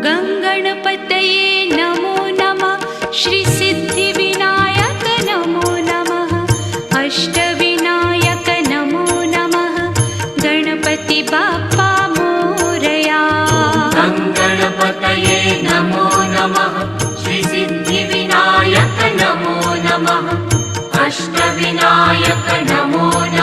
गङ्गणपतये नमो नमः। श्रीसिद्धिविनायक नमो नमः। अष्टविनायक नमो नमः। गणपति बाप्पा मोरया। गङ्गणपतये नमो नमः। श्रीसिद्धिविनायक नमो नमः। अष्टविनायक नमो नमः।